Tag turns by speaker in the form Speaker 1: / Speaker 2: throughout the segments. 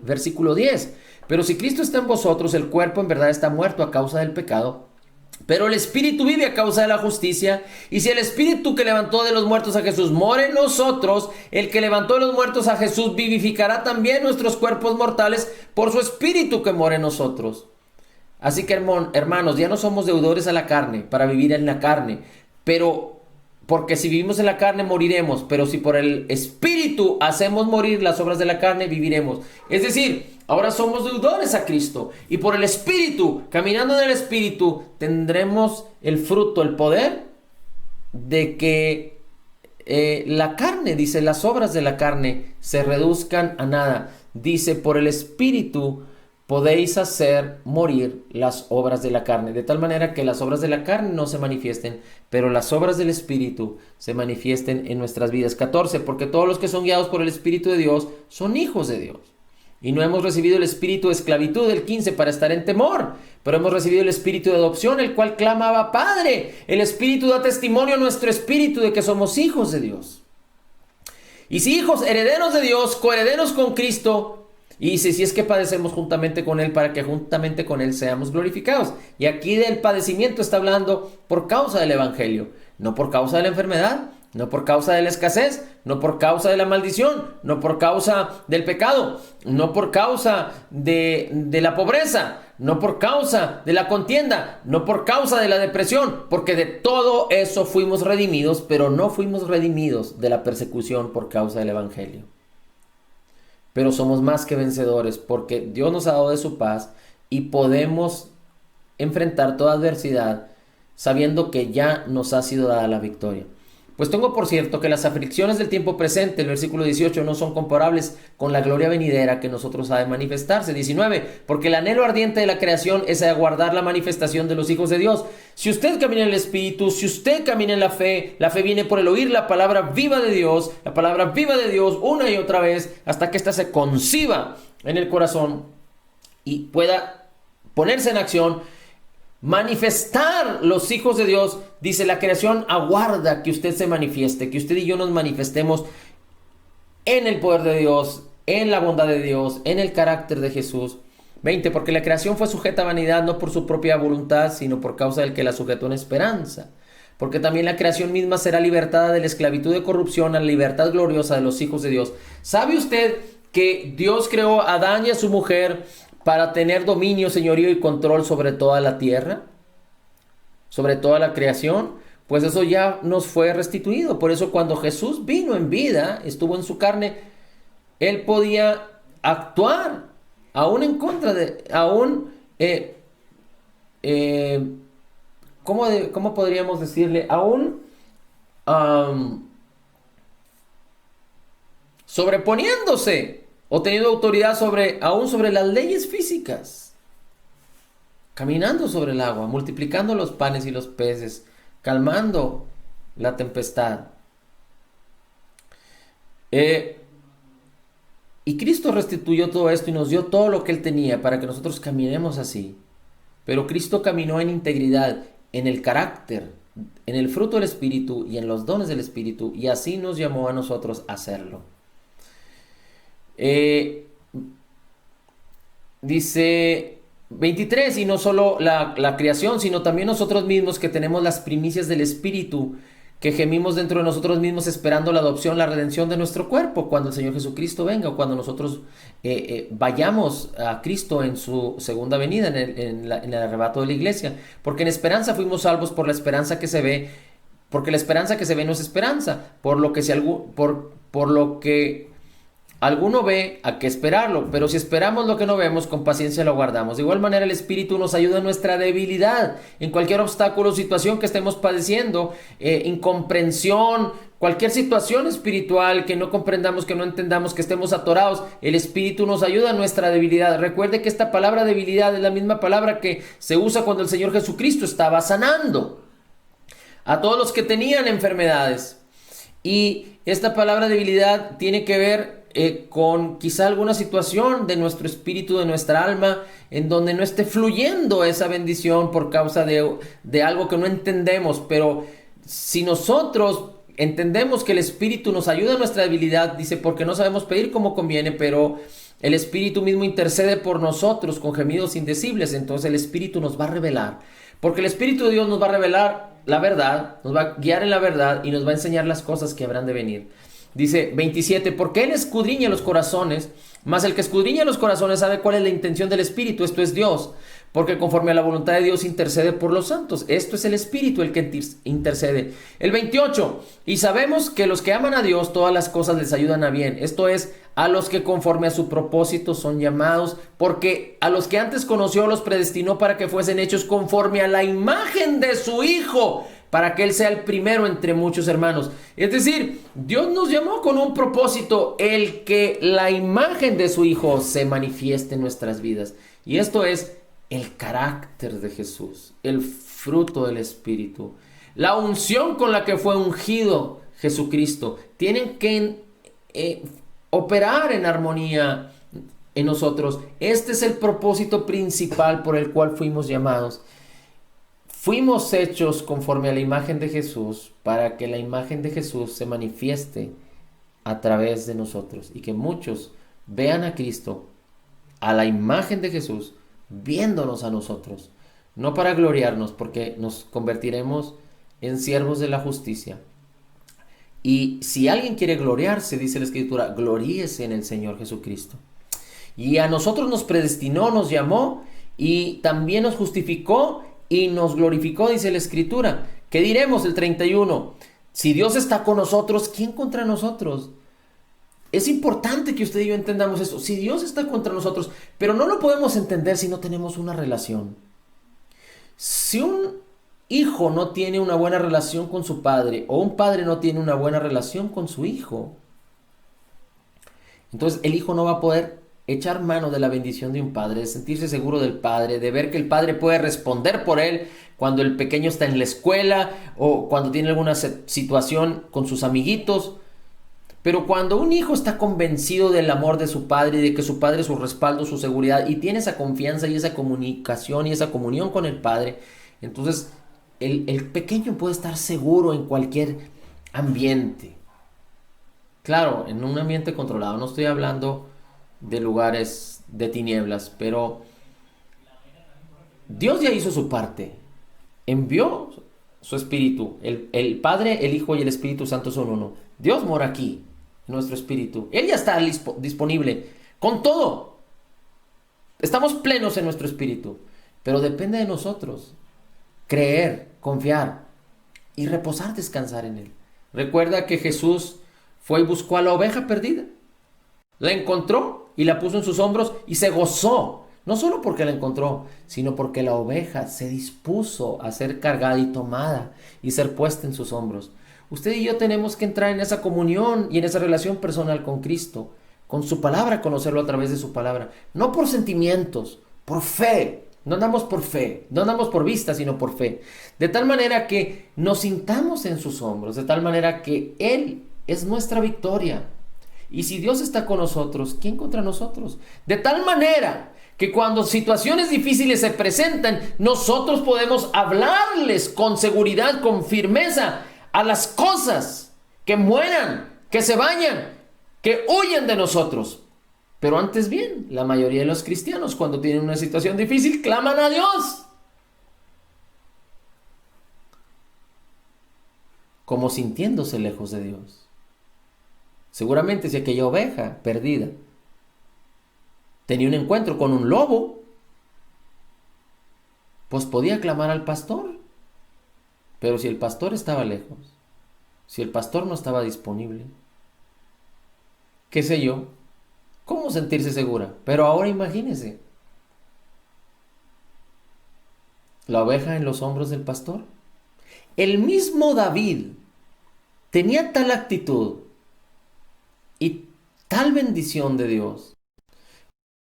Speaker 1: Versículo 10. Pero si Cristo está en vosotros, el cuerpo en verdad está muerto a causa del pecado, pero el Espíritu vive a causa de la justicia. Y si el Espíritu que levantó de los muertos a Jesús mora en nosotros, el que levantó de los muertos a Jesús vivificará también nuestros cuerpos mortales por su Espíritu que mora en nosotros. Así que, hermanos, ya no somos deudores a la carne para vivir en la carne, pero porque si vivimos en la carne moriremos, pero si por el Espíritu hacemos morir las obras de la carne, viviremos. Es decir, ahora somos deudores a Cristo y por el Espíritu, caminando en el Espíritu, tendremos el fruto, el poder de que la carne, dice, las obras de la carne se reduzcan a nada. Dice, por el Espíritu podéis hacer morir las obras de la carne, de tal manera que las obras de la carne no se manifiesten, pero las obras del Espíritu se manifiesten en nuestras vidas. 14. Porque todos los que son guiados por el Espíritu de Dios son hijos de Dios. Y no hemos recibido el espíritu de esclavitud, del 15, para estar en temor, pero hemos recibido el espíritu de adopción, el cual clama Abba, Padre. El Espíritu da testimonio a nuestro espíritu de que somos hijos de Dios. Y si hijos, herederos de Dios, coherederos con Cristo. Y dice, si es que padecemos juntamente con Él, para que juntamente con Él seamos glorificados. Y aquí del padecimiento está hablando por causa del Evangelio, no por causa de la enfermedad, no por causa de la escasez, no por causa de la maldición, no por causa del pecado, no por causa de la pobreza, no por causa de la contienda, no por causa de la depresión, porque de todo eso fuimos redimidos, pero no fuimos redimidos de la persecución por causa del Evangelio. Pero somos más que vencedores porque Dios nos ha dado de su paz y podemos enfrentar toda adversidad sabiendo que ya nos ha sido dada la victoria. Pues tengo por cierto que las aflicciones del tiempo presente, el versículo 18, no son comparables con la gloria venidera que nosotros ha de manifestarse. 19, porque el anhelo ardiente de la creación es aguardar la manifestación de los hijos de Dios. Si usted camina en el Espíritu, si usted camina en la fe viene por el oír la palabra viva de Dios, una y otra vez, hasta que ésta se conciba en el corazón y pueda ponerse en acción. Manifestar los hijos de Dios, dice, la creación aguarda que usted se manifieste, que usted y yo nos manifestemos en el poder de Dios, en la bondad de Dios, en el carácter de Jesús. 20, porque la creación fue sujeta a vanidad no por su propia voluntad, sino por causa del que la sujetó en esperanza. Porque también la creación misma será libertada de la esclavitud de corrupción a la libertad gloriosa de los hijos de Dios. ¿Sabe usted que Dios creó a Adán y a su mujer para tener dominio, señorío y control sobre toda la tierra, sobre toda la creación? Pues eso ya nos fue restituido. Por eso cuando Jesús vino en vida, estuvo en su carne, Él podía actuar aún en contra de, ¿cómo podríamos decirle? Aún sobreponiéndose o teniendo autoridad aún sobre las leyes físicas, caminando sobre el agua, multiplicando los panes y los peces, calmando la tempestad. Y Cristo restituyó todo esto y nos dio todo lo que Él tenía para que nosotros caminemos así. Pero Cristo caminó en integridad, en el carácter, en el fruto del Espíritu y en los dones del Espíritu, y así nos llamó a nosotros a hacerlo. Dice 23, y no solo la creación, sino también nosotros mismos, que tenemos las primicias del Espíritu, que gemimos dentro de nosotros mismos esperando la adopción, la redención de nuestro cuerpo, cuando el Señor Jesucristo venga, o cuando nosotros vayamos a Cristo en su segunda venida, en el arrebato de la iglesia. Porque en esperanza fuimos salvos por la esperanza que se ve, porque la esperanza que se ve no es esperanza, por lo que alguno ve, a qué esperarlo, pero si esperamos lo que no vemos, con paciencia lo guardamos. De igual manera, el Espíritu nos ayuda en nuestra debilidad, en cualquier obstáculo o situación que estemos padeciendo, incomprensión, cualquier situación espiritual que no comprendamos, que no entendamos, que estemos atorados. El Espíritu nos ayuda en nuestra debilidad. Recuerde que esta palabra debilidad es la misma palabra que se usa cuando el Señor Jesucristo estaba sanando a todos los que tenían enfermedades. Y esta palabra debilidad tiene que ver con quizá alguna situación de nuestro espíritu, de nuestra alma, en donde no esté fluyendo esa bendición por causa de algo que no entendemos. Pero si nosotros entendemos que el Espíritu nos ayuda en nuestra debilidad, dice, porque no sabemos pedir como conviene, pero el Espíritu mismo intercede por nosotros con gemidos indecibles. Entonces el Espíritu nos va a revelar. Porque el Espíritu de Dios nos va a revelar la verdad, nos va a guiar en la verdad y nos va a enseñar las cosas que habrán de venir. Dice 27, porque Él escudriña los corazones, mas el que escudriña los corazones sabe cuál es la intención del Espíritu, esto es Dios, porque conforme a la voluntad de Dios intercede por los santos. Esto es el Espíritu el que intercede. El 28, y sabemos que los que aman a Dios, todas las cosas les ayudan a bien. Esto es, a los que conforme a su propósito son llamados, porque a los que antes conoció los predestinó para que fuesen hechos conforme a la imagen de su Hijo, para que Él sea el primero entre muchos hermanos. Es decir, Dios nos llamó con un propósito, el que la imagen de su Hijo se manifieste en nuestras vidas. Y esto es el carácter de Jesús, el fruto del Espíritu, la unción con la que fue ungido Jesucristo. Tienen que operar en armonía en nosotros. Este es el propósito principal por el cual fuimos llamados. Fuimos hechos conforme a la imagen de Jesús para que la imagen de Jesús se manifieste a través de nosotros y que muchos vean a Cristo, a la imagen de Jesús, viéndonos a nosotros, no para gloriarnos, porque nos convertiremos en siervos de la justicia. Y si alguien quiere gloriarse, dice la Escritura, gloríese en el Señor Jesucristo. Y a nosotros nos predestinó, nos llamó y también nos justificó y nos glorificó, dice la Escritura. ¿Qué diremos? El 31. Si Dios está con nosotros, ¿quién contra nosotros? Es importante que usted y yo entendamos eso. Si Dios está contra nosotros, pero no lo podemos entender si no tenemos una relación. Si un hijo no tiene una buena relación con su padre, o un padre no tiene una buena relación con su hijo, entonces el hijo no va a poder echar mano de la bendición de un padre, de sentirse seguro del padre, de ver que el padre puede responder por él cuando el pequeño está en la escuela o cuando tiene alguna situación con sus amiguitos. Pero cuando un hijo está convencido del amor de su padre y de que su padre es su respaldo, su seguridad, y tiene esa confianza y esa comunicación y esa comunión con el padre, entonces el pequeño puede estar seguro en cualquier ambiente. Claro, en un ambiente controlado. No estoy hablando de lugares de tinieblas, pero Dios ya hizo su parte. Envió su Espíritu. El Padre, el Hijo y el Espíritu Santo son uno. Dios mora aquí, en nuestro espíritu. Él ya está disponible con todo. Estamos plenos en nuestro espíritu, pero depende de nosotros creer, confiar y reposar, descansar en Él. Recuerda que Jesús fue y buscó a la oveja perdida. La encontró y la puso en sus hombros y se gozó. No solo porque la encontró, sino porque la oveja se dispuso a ser cargada y tomada y ser puesta en sus hombros. Usted y yo tenemos que entrar en esa comunión y en esa relación personal con Cristo, con su palabra, conocerlo a través de su palabra. No por sentimientos, por fe. No andamos por fe, no andamos por vista, sino por fe. De tal manera que nos sintamos en sus hombros, de tal manera que Él es nuestra victoria. Y si Dios está con nosotros, ¿quién contra nosotros? De tal manera que cuando situaciones difíciles se presentan, nosotros podemos hablarles con seguridad, con firmeza, a las cosas, que mueran, que se vayan, que huyan de nosotros. Pero antes bien, la mayoría de los cristianos, cuando tienen una situación difícil, claman a Dios, como sintiéndose lejos de Dios. Seguramente si aquella oveja perdida tenía un encuentro con un lobo, pues podía clamar al pastor. Pero si el pastor estaba lejos, si el pastor no estaba disponible, qué sé yo, ¿cómo sentirse segura? Pero ahora imagínese, la oveja en los hombros del pastor. El mismo David tenía tal actitud y tal bendición de Dios.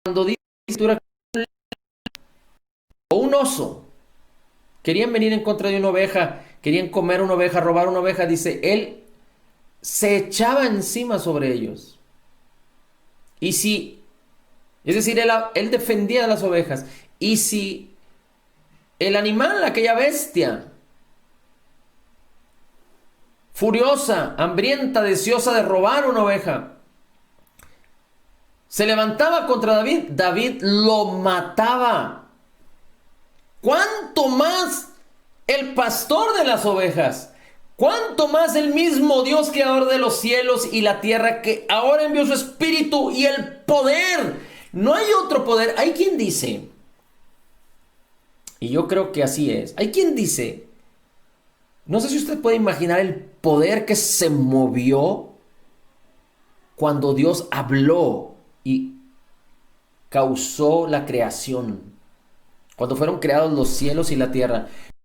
Speaker 1: Cuando dice la Escritura o un oso querían venir en contra de una oveja, querían comer una oveja, robar una oveja, dice, él se echaba encima sobre ellos. Y si, es decir, él defendía a las ovejas. Y si el animal, aquella bestia, furiosa, hambrienta, deseosa de robar una oveja, se levantaba contra David, David lo mataba. ¿Cuánto más el pastor de las ovejas? ¿Cuánto más el mismo Dios creador de los cielos y la tierra, que ahora envió su espíritu y el poder? No hay otro poder. Hay quien dice, y yo creo que así es, hay quien dice, no sé si usted puede imaginar el poder que se movió cuando Dios habló y causó la creación, cuando fueron creados los cielos y la tierra.